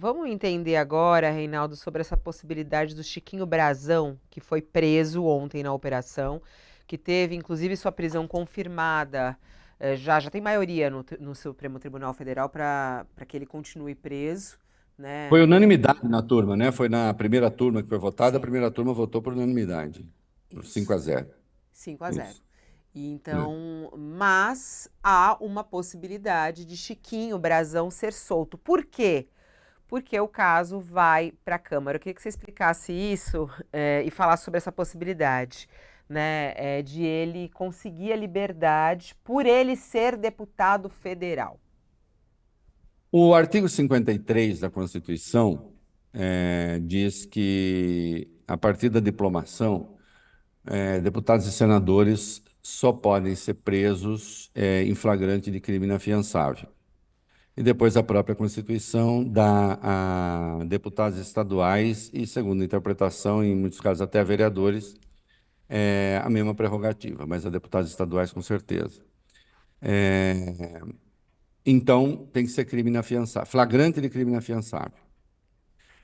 vamos entender agora, Reinaldo, sobre essa possibilidade do Chiquinho Brazão, que foi preso ontem na operação, que teve inclusive sua prisão confirmada. Já tem maioria no Supremo Tribunal Federal para que ele continue preso, né? Foi unanimidade na turma, né? Foi na primeira turma que foi votada, a Sim, primeira turma votou por unanimidade, por cinco isso. a zero. 5-0. Isso, E né? então, mas há uma possibilidade de Chiquinho Brazão ser solto. Por quê? Porque o caso vai para a Câmara. Eu queria que você explicasse isso e falasse sobre essa possibilidade, né, de ele conseguir a liberdade por ele ser deputado federal. O artigo 53 da Constituição diz que, a partir da diplomação, deputados e senadores só podem ser presos em flagrante de crime inafiançável. E depois a própria Constituição dá a deputados estaduais e, segundo a interpretação, em muitos casos até a vereadores, a mesma prerrogativa, mas a deputados estaduais com certeza. Então, tem que ser crime inafiançável, flagrante de crime inafiançável.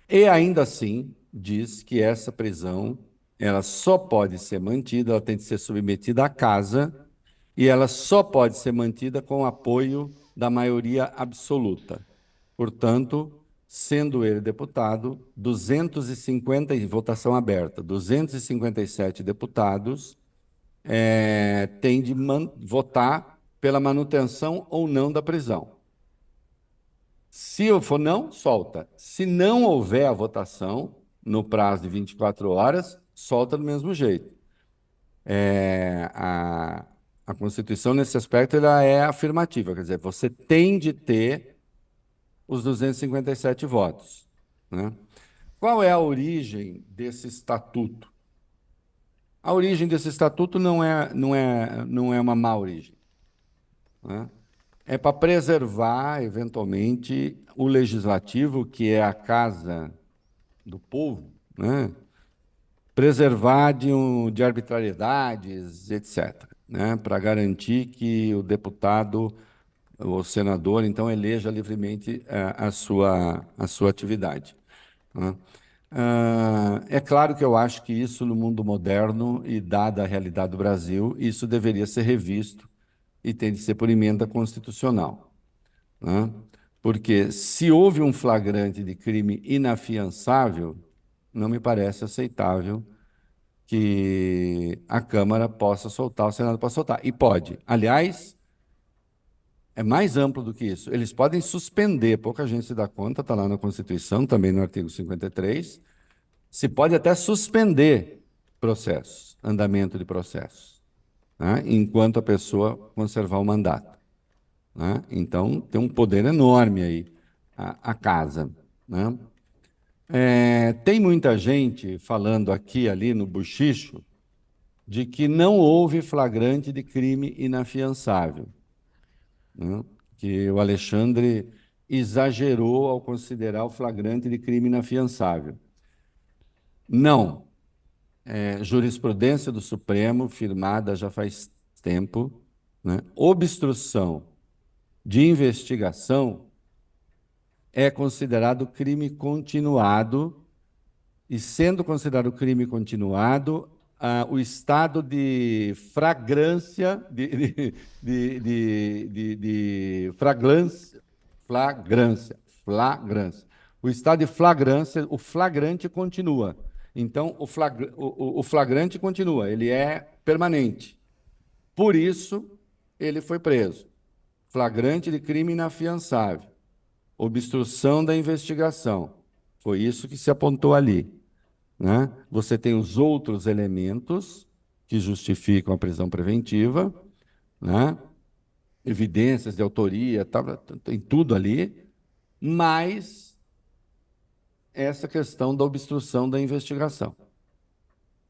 E ainda assim, diz que essa prisão ela só pode ser mantida, ela tem que ser submetida à casa e ela só pode ser mantida com o apoio da maioria absoluta. Portanto, sendo ele deputado, 250, em votação aberta, 257 deputados têm de votar pela manutenção ou não da prisão. Se eu for não, solta. Se não houver a votação no prazo de 24 horas, solta do mesmo jeito. É, a Constituição, nesse aspecto, ela é afirmativa, quer dizer, você tem de ter os 257 votos, né? Qual é a origem desse estatuto? A origem desse estatuto não é uma má origem, né? É para preservar, eventualmente, o legislativo, que é a casa do povo, né? Preservar de arbitrariedades, etc., né? Para garantir que o deputado, o senador, então, eleja livremente a sua atividade, né? É claro que eu acho que isso, no mundo moderno e dada a realidade do Brasil, isso deveria ser revisto e tem de ser por emenda constitucional, né? Porque se houve um flagrante de crime inafiançável, não me parece aceitável que a Câmara possa soltar, o Senado possa soltar. E pode. Aliás, é mais amplo do que isso. Eles podem suspender, pouca gente se dá conta, está lá na Constituição, também no artigo 53, se pode até suspender processos, andamento de processos, né? Enquanto a pessoa conservar o mandato, né? Então, tem um poder enorme aí, a casa, né? Tem muita gente falando aqui, ali no bochicho, de que não houve flagrante de crime inafiançável, né? Que o Alexandre exagerou ao considerar o flagrante de crime inafiançável. Não. Jurisprudência do Supremo, firmada já faz tempo, né? Obstrução de investigação é considerado crime continuado, e sendo considerado crime continuado, o estado de flagrância, de flagrância. O estado de flagrância, o flagrante continua. Então, o flagrante continua, ele é permanente. Por isso, ele foi preso. Flagrante de crime inafiançável. Obstrução da investigação. Foi isso que se apontou ali, né? Você tem os outros elementos que justificam a prisão preventiva, né? Evidências de autoria, tem tudo ali, mas essa questão da obstrução da investigação,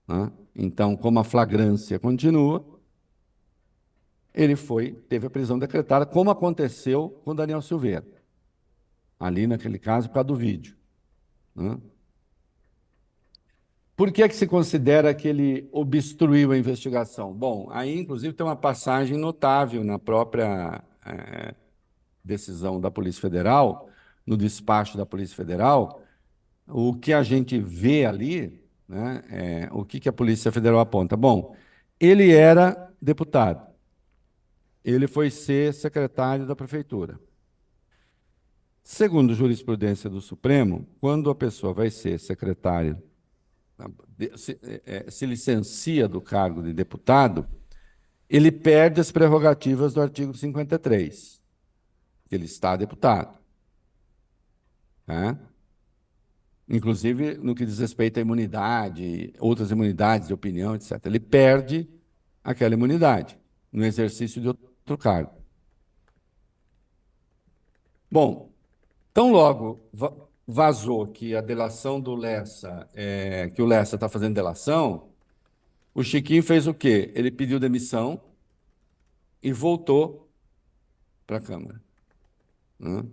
né? Então, como a flagrância continua, teve a prisão decretada, como aconteceu com Daniel Silveira, ali naquele caso, por causa do vídeo, né? Por que é que se considera que ele obstruiu a investigação? Bom, aí, inclusive, tem uma passagem notável na própria decisão da Polícia Federal, no despacho da Polícia Federal, o que a gente vê ali, né, o que a Polícia Federal aponta? Bom, ele era deputado, ele foi ser secretário da prefeitura. Segundo jurisprudência do Supremo, quando a pessoa vai ser secretário, se licencia do cargo de deputado, ele perde as prerrogativas do artigo 53, que ele está deputado. Né? Inclusive no que diz respeito à imunidade, outras imunidades de opinião, etc. Ele perde aquela imunidade no exercício de outro cargo. Bom, tão logo vazou que a delação do Lessa, que o Lessa está fazendo delação, o Chiquinho fez o quê? Ele pediu demissão e voltou para a Câmara. Né?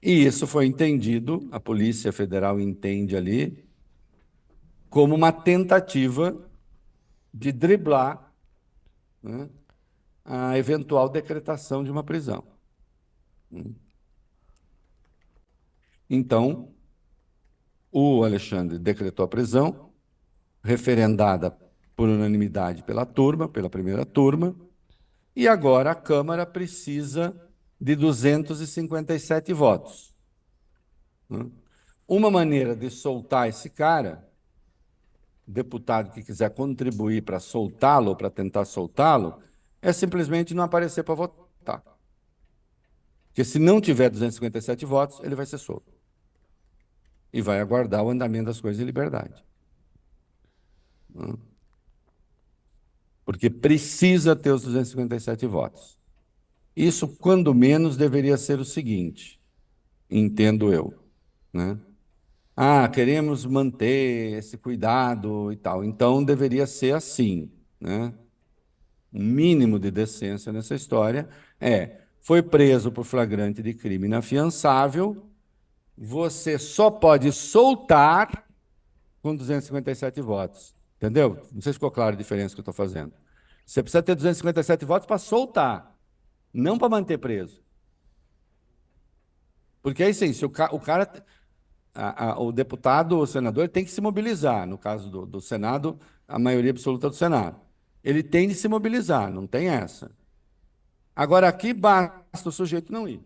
E isso foi entendido, a Polícia Federal entende ali, como uma tentativa de driblar, né, a eventual decretação de uma prisão. Então, o Alexandre decretou a prisão, referendada por unanimidade pela turma, pela primeira turma, e agora a Câmara precisa de 257 votos. Né? Uma maneira de soltar esse cara, deputado que quiser contribuir para soltá-lo, ou para tentar soltá-lo, é simplesmente não aparecer para votar. Porque se não tiver 257 votos, ele vai ser solto. E vai aguardar o andamento das coisas em liberdade. Porque precisa ter os 257 votos. Isso, quando menos, deveria ser o seguinte, entendo eu, né? Ah, queremos manter esse cuidado e tal. Então, deveria ser assim, né? Um mínimo de decência nessa história foi preso por flagrante de crime inafiançável, você só pode soltar com 257 votos. Entendeu? Não sei se ficou clara a diferença que eu estou fazendo. Você precisa ter 257 votos para soltar, não para manter preso. Porque aí sim, se o cara, o deputado, o senador, tem que se mobilizar. No caso do Senado, a maioria absoluta do Senado. Ele tem de se mobilizar, não tem essa. Agora, aqui basta o sujeito não ir.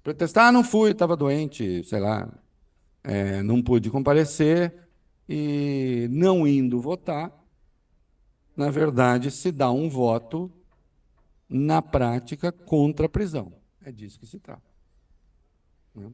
Protestar, não fui, estava doente, sei lá, não pude comparecer, e não indo votar, na verdade, se dá um voto, na prática, contra a prisão. É disso que se trata. Né?